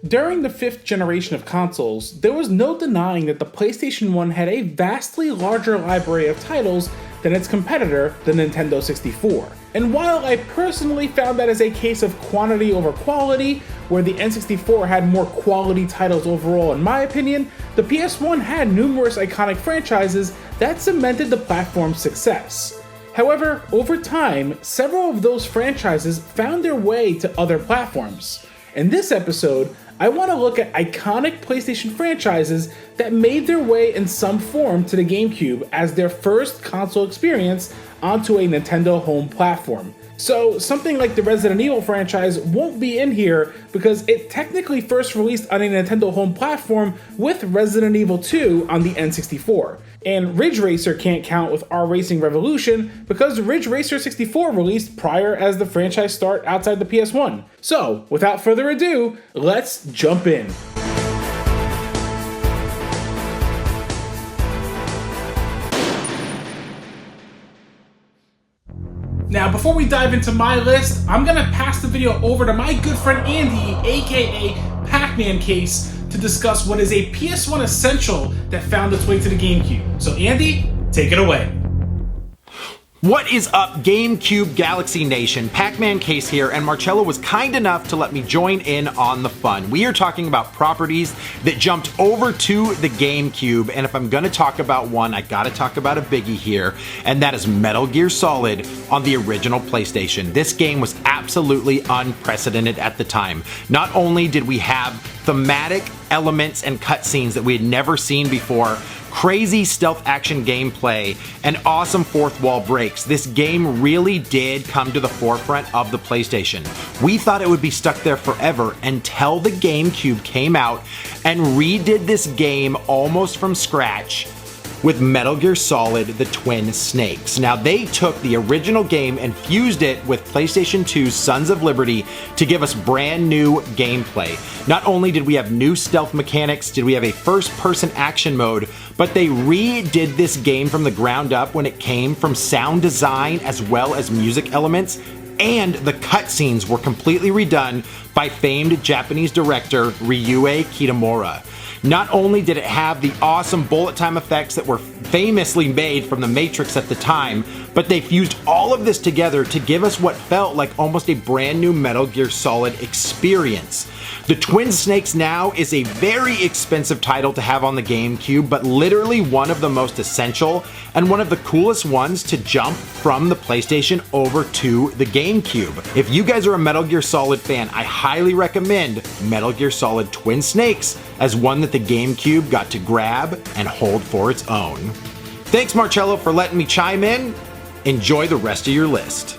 During the 5th generation of consoles, there was no denying that the PlayStation 1 had a vastly larger library of titles than its competitor, the Nintendo 64. And while I personally found that as a case of quantity over quality, where the N64 had more quality titles overall in my opinion, the PS1 had numerous iconic franchises that cemented the platform's success. However, over time, several of those franchises found their way to other platforms. In this episode, I want to look at iconic PlayStation franchises that made their way in some form to the GameCube as their first console experience onto a Nintendo home platform. So something like the Resident Evil franchise won't be in here because it technically first released on a Nintendo home platform with Resident Evil 2 on the N64. And Ridge Racer can't count with our Racing Revolution because Ridge Racer 64 released prior as the franchise start outside the PS1. So, without further ado, let's jump in. Now, before we dive into my list, I'm gonna pass the video over to my good friend Andy, aka Pac-Man Case, to discuss what is a PS1 essential that found its way to the GameCube. So Andy, take it away. What is up, GameCube Galaxy Nation? Pac-Man Case here, and Marcello was kind enough to let me join in on the fun. We are talking about properties that jumped over to the GameCube, and if I'm gonna talk about one, I gotta talk about a biggie here, and that is Metal Gear Solid on the original PlayStation. This game was absolutely unprecedented at the time. Not only did we have thematic elements and cutscenes that we had never seen before, crazy stealth action gameplay, and awesome fourth wall breaks, this game really did come to the forefront of the PlayStation. We thought it would be stuck there forever until the GameCube came out and redid this game almost from scratch with Metal Gear Solid: The Twin Snakes. Now, they took the original game and fused it with PlayStation 2's Sons of Liberty to give us brand new gameplay. Not only did we have new stealth mechanics, did we have a first-person action mode, but they redid this game from the ground up when it came from sound design as well as music elements, and the cutscenes were completely redone by famed Japanese director Ryuhei Kitamura. Not only did it have the awesome bullet time effects that were famously made from the Matrix at the time, but they fused all of this together to give us what felt like almost a brand new Metal Gear Solid experience. The Twin Snakes now is a very expensive title to have on the GameCube, but literally one of the most essential and one of the coolest ones to jump from the PlayStation over to the GameCube. If you guys are a Metal Gear Solid fan, I highly recommend Metal Gear Solid Twin Snakes as one that the GameCube got to grab and hold for its own. Thanks, Marcello, for letting me chime in. Enjoy the rest of your list.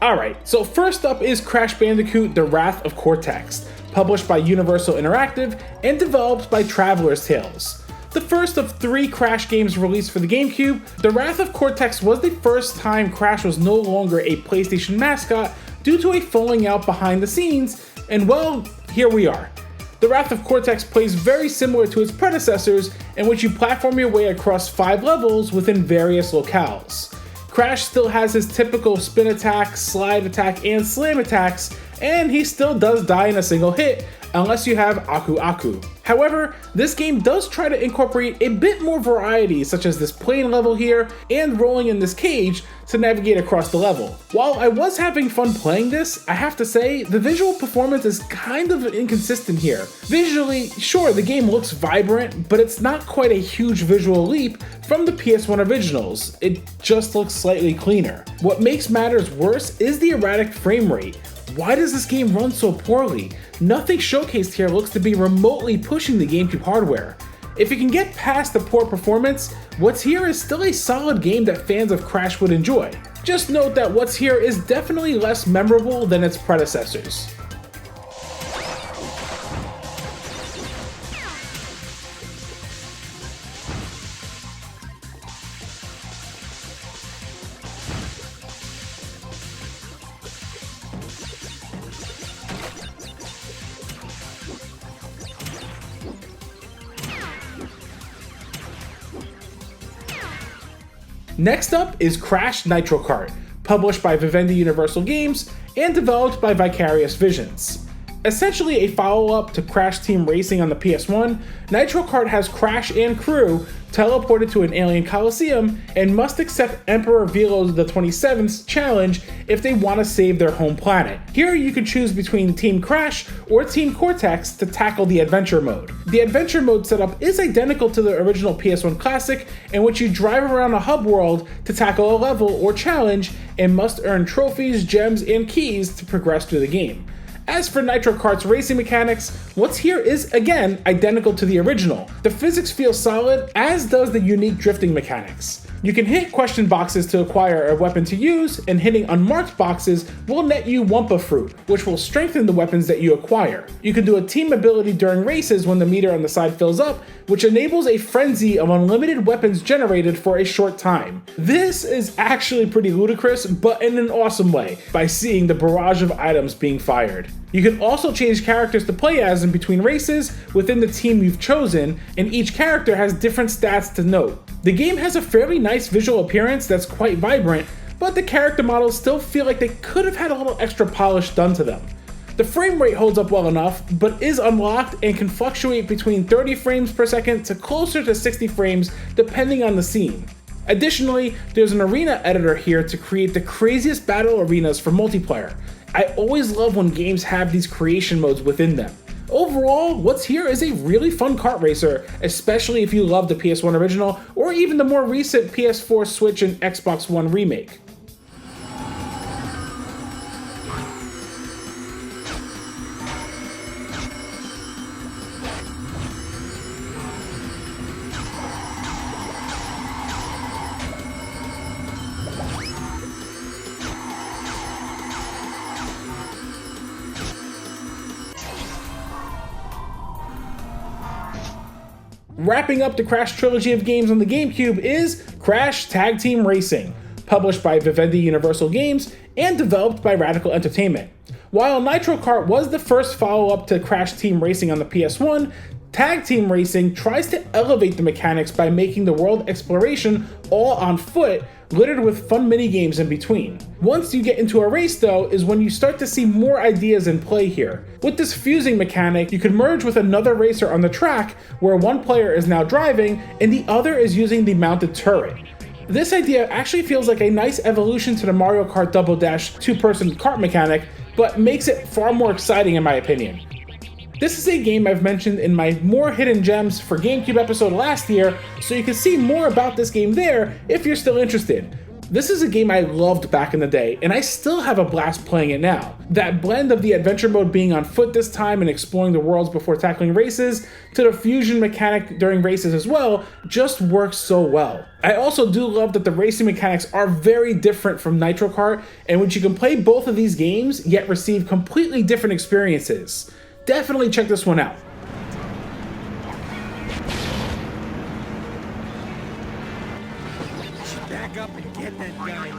Alright, so first up is Crash Bandicoot: The Wrath of Cortex, published by Universal Interactive and developed by Traveler's Tales. The first of 3 Crash games released for the GameCube, The Wrath of Cortex was the first time Crash was no longer a PlayStation mascot due to a falling out behind the scenes, and well, here we are. The Wrath of Cortex plays very similar to its predecessors, in which you platform your way across 5 levels within various locales. Crash still has his typical spin attack, slide attack, and slam attacks, and he still does die in a single hit, unless you have Aku Aku. However, this game does try to incorporate a bit more variety, such as this plane level here, and rolling in this cage to navigate across the level. While I was having fun playing this, I have to say, the visual performance is kind of inconsistent here. Visually, sure, the game looks vibrant, but it's not quite a huge visual leap from the PS1 originals. It just looks slightly cleaner. What makes matters worse is the erratic frame rate. Why does this game run so poorly? Nothing showcased here looks to be remotely pushing the GameCube hardware. If you can get past the poor performance, what's here is still a solid game that fans of Crash would enjoy. Just note that what's here is definitely less memorable than its predecessors. Next up is Crash Nitro Kart, published by Vivendi Universal Games and developed by Vicarious Visions. Essentially a follow-up to Crash Team Racing on the PS1, Nitro Kart has Crash and crew teleported to an alien coliseum and must accept Emperor Velo the 27th's challenge if they want to save their home planet. Here you can choose between Team Crash or Team Cortex to tackle the adventure mode. The adventure mode setup is identical to the original PS1 classic, in which you drive around a hub world to tackle a level or challenge and must earn trophies, gems, and keys to progress through the game. As for Nitro Kart's racing mechanics, what's here is, again, identical to the original. The physics feel solid, as does the unique drifting mechanics. You can hit question boxes to acquire a weapon to use, and hitting unmarked boxes will net you Wumpa Fruit, which will strengthen the weapons that you acquire. You can do a team ability during races when the meter on the side fills up, which enables a frenzy of unlimited weapons generated for a short time. This is actually pretty ludicrous, but in an awesome way, by seeing the barrage of items being fired. You can also change characters to play as in between races within the team you've chosen, and each character has different stats to note. The game has a fairly nice visual appearance that's quite vibrant, but the character models still feel like they could have had a little extra polish done to them. The frame rate holds up well enough, but is unlocked and can fluctuate between 30 frames per second to closer to 60 frames depending on the scene. Additionally, there's an arena editor here to create the craziest battle arenas for multiplayer. I always love when games have these creation modes within them. Overall, what's here is a really fun kart racer, especially if you love the PS1 original or even the more recent PS4, Switch, and Xbox One remake. Wrapping up the Crash trilogy of games on the GameCube is Crash Tag Team Racing, published by Vivendi Universal Games and developed by Radical Entertainment. While Nitro Kart was the first follow-up to Crash Team Racing on the PS1, Tag Team Racing tries to elevate the mechanics by making the world exploration all on foot, littered with fun minigames in between. Once you get into a race though, is when you start to see more ideas in play here. With this fusing mechanic, you can merge with another racer on the track, where one player is now driving and the other is using the mounted turret. This idea actually feels like a nice evolution to the Mario Kart Double Dash two-person kart mechanic, but makes it far more exciting in my opinion. This is a game I've mentioned in my More Hidden Gems for GameCube episode last year, so you can see more about this game there if you're still interested. This is a game I loved back in the day, and I still have a blast playing it now. That blend of the adventure mode being on foot this time and exploring the worlds before tackling races, to the fusion mechanic during races as well, just works so well. I also do love that the racing mechanics are very different from Nitro Kart, and which you can play both of these games, yet receive completely different experiences. Definitely check this one out. Back up and get that guy.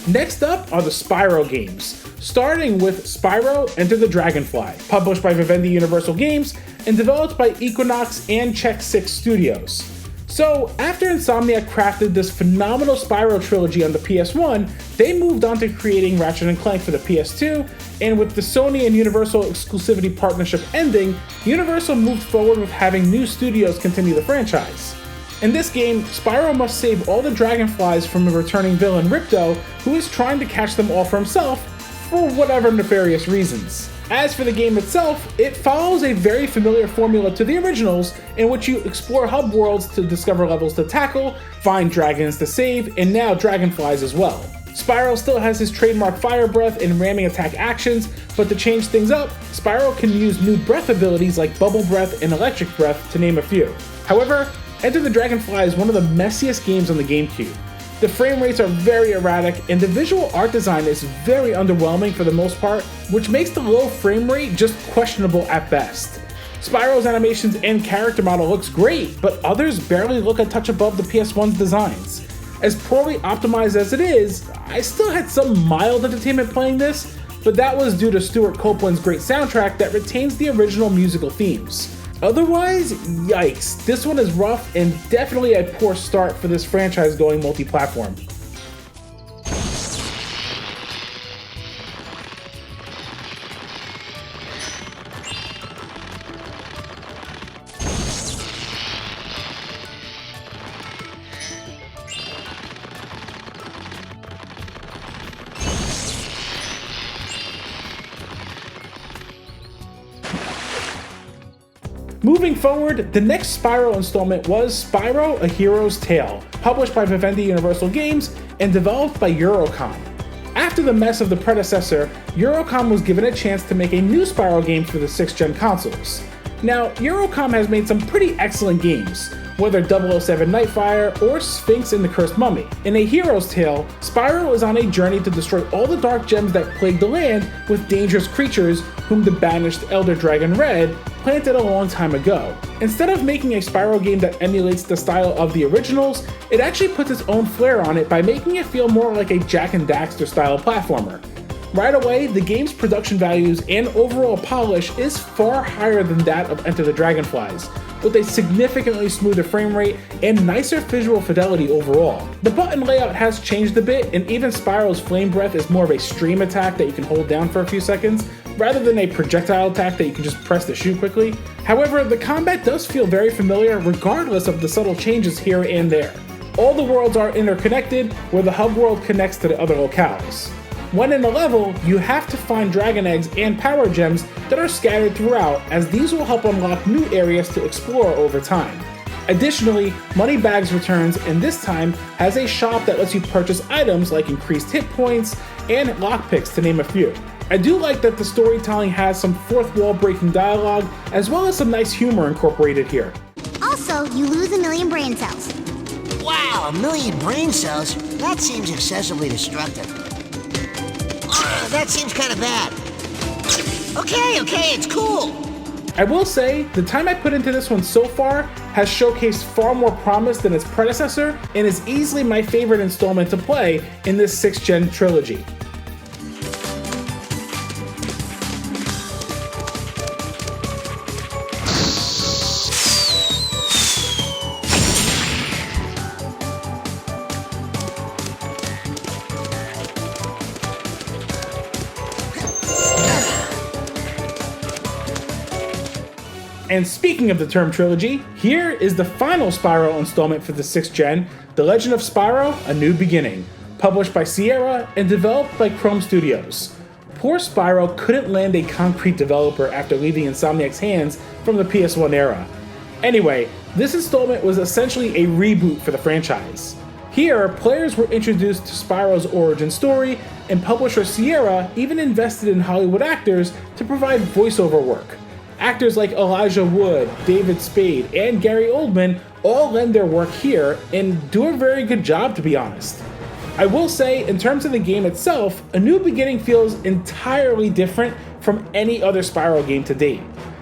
Next up are the Spyro games, starting with Spyro Enter the Dragonfly, published by Vivendi Universal Games and developed by Equinox and Check 6 Studios. So, after Insomniac crafted this phenomenal Spyro trilogy on the PS1, they moved on to creating Ratchet & Clank for the PS2, and with the Sony and Universal exclusivity partnership ending, Universal moved forward with having new studios continue the franchise. In this game, Spyro must save all the dragonflies from a returning villain, Ripto, who is trying to catch them all for himself, for whatever nefarious reasons. As for the game itself, it follows a very familiar formula to the originals, in which you explore hub worlds to discover levels to tackle, find dragons to save, and now dragonflies as well. Spyro still has his trademark fire breath and ramming attack actions, but to change things up, Spyro can use new breath abilities like bubble breath and electric breath, to name a few. However, Enter the Dragonfly is one of the messiest games on the GameCube. The frame rates are very erratic, and the visual art design is very underwhelming for the most part, which makes the low frame rate just questionable at best. Spyro's animations and character model looks great, but others barely look a touch above the PS1's designs. As poorly optimized as it is, I still had some mild entertainment playing this, but that was due to Stuart Copeland's great soundtrack that retains the original musical themes. Otherwise, yikes, this one is rough and definitely a poor start for this franchise going multi-platform. Moving forward, the next Spyro installment was Spyro: A Hero's Tale, published by Vivendi Universal Games and developed by Eurocom. After the mess of the predecessor, Eurocom was given a chance to make a new Spyro game for the 6th gen consoles. Now, Eurocom has made some pretty excellent games, whether 007 Nightfire or Sphinx and the Cursed Mummy. In A Hero's Tale, Spyro is on a journey to destroy all the dark gems that plague the land with dangerous creatures whom the banished Elder Dragon Red planted a long time ago. Instead of making a Spyro game that emulates the style of the originals, it actually puts its own flair on it by making it feel more like a Jak and Daxter style platformer. Right away, the game's production values and overall polish is far higher than that of Enter the Dragonflies, with a significantly smoother frame rate and nicer visual fidelity overall. The button layout has changed a bit, and even Spyro's flame breath is more of a stream attack that you can hold down for a few seconds, rather than a projectile attack that you can just press to shoot quickly. However, the combat does feel very familiar regardless of the subtle changes here and there. All the worlds are interconnected, where the hub world connects to the other locales. When in a level, you have to find dragon eggs and power gems that are scattered throughout, as these will help unlock new areas to explore over time. Additionally, Moneybags returns, and this time has a shop that lets you purchase items like increased hit points and lockpicks, to name a few. I do like that the storytelling has some fourth wall breaking dialogue, as well as some nice humor incorporated here. Also, you lose 1 million brain cells. Wow, 1 million brain cells? That seems excessively destructive. That seems kind of bad. Okay, it's cool. I will say, the time I put into this one so far has showcased far more promise than its predecessor, and is easily my favorite installment to play in this 6th gen trilogy. And speaking of the term trilogy, here is the final Spyro installment for the 6th gen, The Legend of Spyro: A New Beginning, published by Sierra and developed by Chrome Studios. Poor Spyro couldn't land a concrete developer after leaving Insomniac's hands from the PS1 era. Anyway, this installment was essentially a reboot for the franchise. Here, players were introduced to Spyro's origin story, and publisher Sierra even invested in Hollywood actors to provide voiceover work. Actors like Elijah Wood, David Spade, and Gary Oldman all lend their work here and do a very good job, to be honest. I will say, in terms of the game itself, A New Beginning feels entirely different from any other Spyro game to date.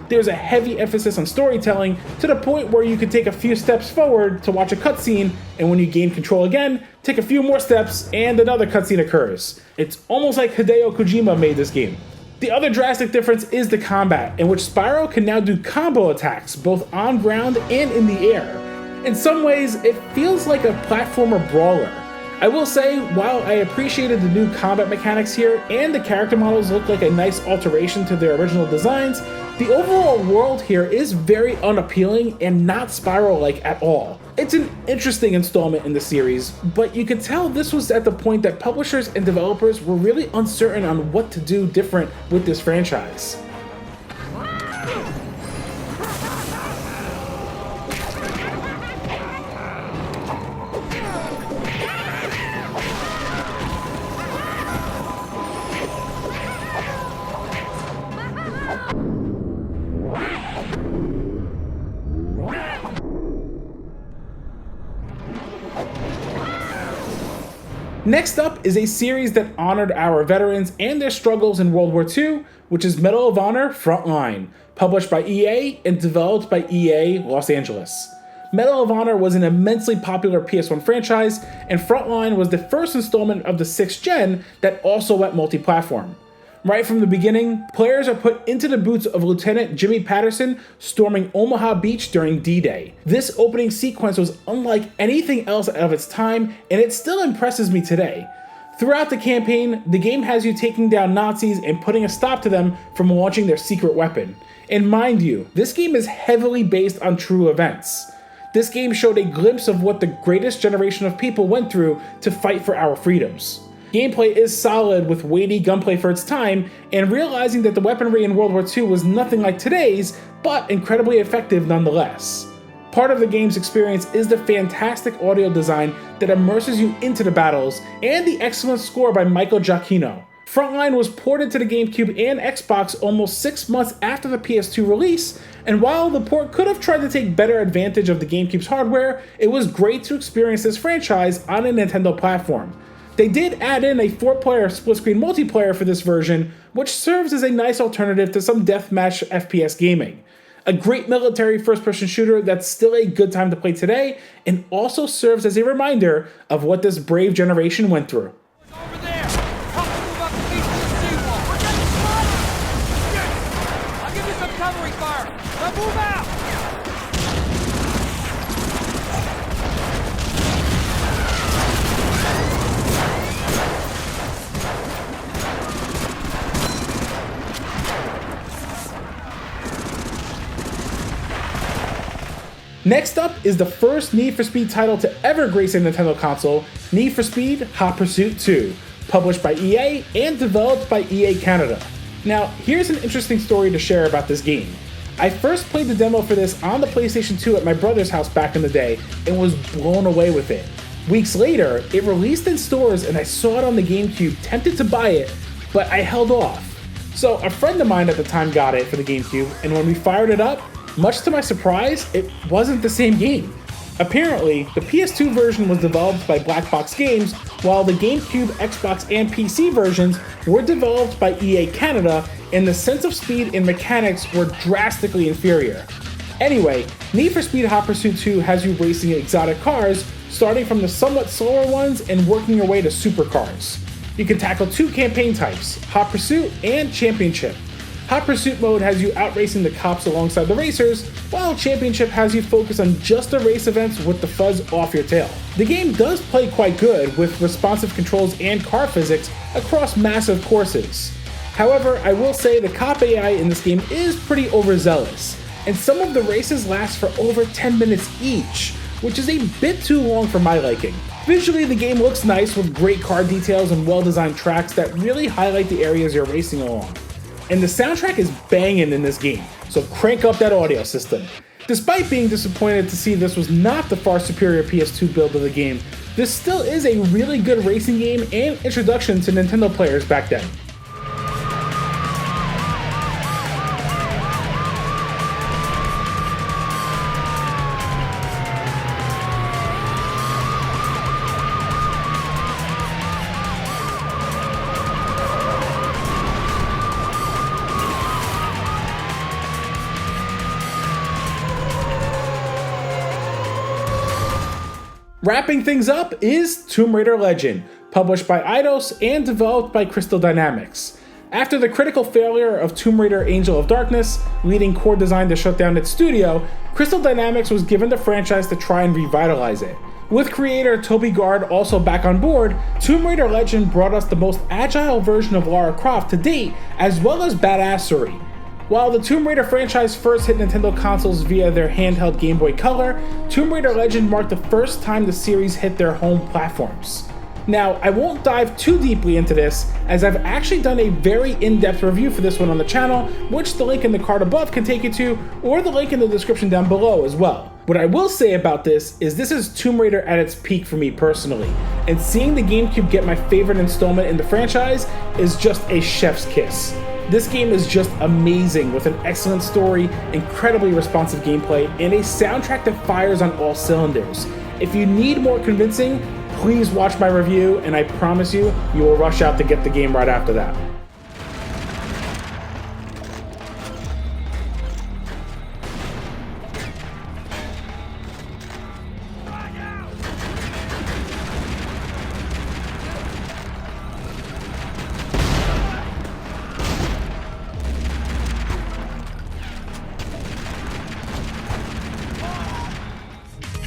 There's a heavy emphasis on storytelling, to the point where you could take a few steps forward to watch a cutscene, and when you gain control again, take a few more steps and another cutscene occurs. It's almost like Hideo Kojima made this game. The other drastic difference is the combat, in which Spyro can now do combo attacks both on ground and in the air. In some ways, it feels like a platformer brawler. I will say, while I appreciated the new combat mechanics here, and the character models look like a nice alteration to their original designs, the overall world here is very unappealing and not Spyro-like at all. It's an interesting installment in the series, but you can tell this was at the point that publishers and developers were really uncertain on what to do different with this franchise. Next up is a series that honored our veterans and their struggles in World War II, which is Medal of Honor Frontline, published by EA and developed by EA Los Angeles. Medal of Honor was an immensely popular PS1 franchise, and Frontline was the first installment of the 6th gen that also went multi-platform. Right from the beginning, players are put into the boots of Lieutenant Jimmy Patterson storming Omaha Beach during D-Day. This opening sequence was unlike anything else of its time, and it still impresses me today. Throughout the campaign, the game has you taking down Nazis and putting a stop to them from launching their secret weapon. And mind you, this game is heavily based on true events. This game showed a glimpse of what the greatest generation of people went through to fight for our freedoms. Gameplay is solid with weighty gunplay for its time, and realizing that the weaponry in World War II was nothing like today's, but incredibly effective nonetheless. Part of the game's experience is the fantastic audio design that immerses you into the battles, and the excellent score by Michael Giacchino. Frontline was ported to the GameCube and Xbox almost 6 months after the PS2 release, and while the port could have tried to take better advantage of the GameCube's hardware, it was great to experience this franchise on a Nintendo platform. They did add in a 4-player split-screen multiplayer for this version, which serves as a nice alternative to some deathmatch FPS gaming. A great military first-person shooter that's still a good time to play today, and also serves as a reminder of what this brave generation went through. Over there! Help me move up the beach to the seawall! We're getting spotted! I'll give you some covering fire! Now move out! Next up is the first Need for Speed title to ever grace a Nintendo console, Need for Speed Hot Pursuit 2, published by EA and developed by EA Canada. Now, here's an interesting story to share about this game. I first played the demo for this on the PlayStation 2 at my brother's house back in the day and was blown away with it. Weeks later, it released in stores and I saw it on the GameCube, tempted to buy it, but I held off. So a friend of mine at the time got it for the GameCube, and when we fired it up, much to my surprise, it wasn't the same game. Apparently, the PS2 version was developed by Black Box Games, while the GameCube, Xbox, and PC versions were developed by EA Canada, and the sense of speed and mechanics were drastically inferior. Anyway, Need for Speed Hot Pursuit 2 has you racing exotic cars, starting from the somewhat slower ones and working your way to supercars. You can tackle 2 campaign types, Hot Pursuit and Championship. Hot Pursuit mode has you outracing the cops alongside the racers, while Championship has you focus on just the race events with the fuzz off your tail. The game does play quite good with responsive controls and car physics across massive courses. However, I will say the cop AI in this game is pretty overzealous, and some of the races last for over 10 minutes each, which is a bit too long for my liking. Visually, the game looks nice with great car details and well-designed tracks that really highlight the areas you're racing along. And the soundtrack is banging in this game, so crank up that audio system. Despite being disappointed to see this was not the far superior PS2 build of the game, this still is a really good racing game and introduction to Nintendo players back then. Wrapping things up is Tomb Raider Legend, published by Eidos and developed by Crystal Dynamics. After the critical failure of Tomb Raider Angel of Darkness, leading Core Design to shut down its studio, Crystal Dynamics was given the franchise to try and revitalize it. With creator Toby Gard also back on board, Tomb Raider Legend brought us the most agile version of Lara Croft to date, as well as badassery. While the Tomb Raider franchise first hit Nintendo consoles via their handheld Game Boy Color, Tomb Raider Legend marked the first time the series hit their home platforms. Now, I won't dive too deeply into this, as I've actually done a very in-depth review for this one on the channel, which the link in the card above can take you to, or the link in the description down below as well. What I will say about this is Tomb Raider at its peak for me personally, and seeing the GameCube get my favorite installment in the franchise is just a chef's kiss. This game is just amazing with an excellent story, incredibly responsive gameplay, and a soundtrack that fires on all cylinders. If you need more convincing, please watch my review, and I promise you, you will rush out to get the game right after that.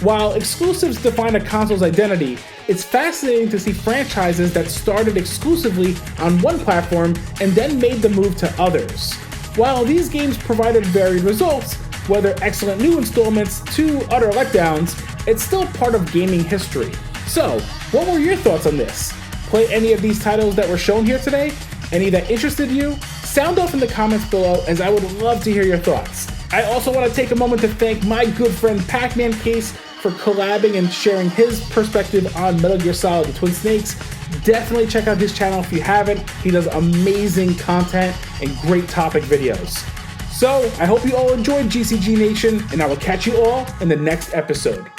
While exclusives define a console's identity, it's fascinating to see franchises that started exclusively on one platform and then made the move to others. While these games provided varied results, whether excellent new installments to utter letdowns, it's still part of gaming history. So, what were your thoughts on this? Play any of these titles that were shown here today? Any that interested you? Sound off in the comments below, as I would love to hear your thoughts. I also want to take a moment to thank my good friend Pac-Man Case for collabing and sharing his perspective on Metal Gear Solid: The Twin Snakes. Definitely check out his channel if you haven't. He does amazing content and great topic videos. So, I hope you all enjoyed GCG Nation, and I will catch you all in the next episode.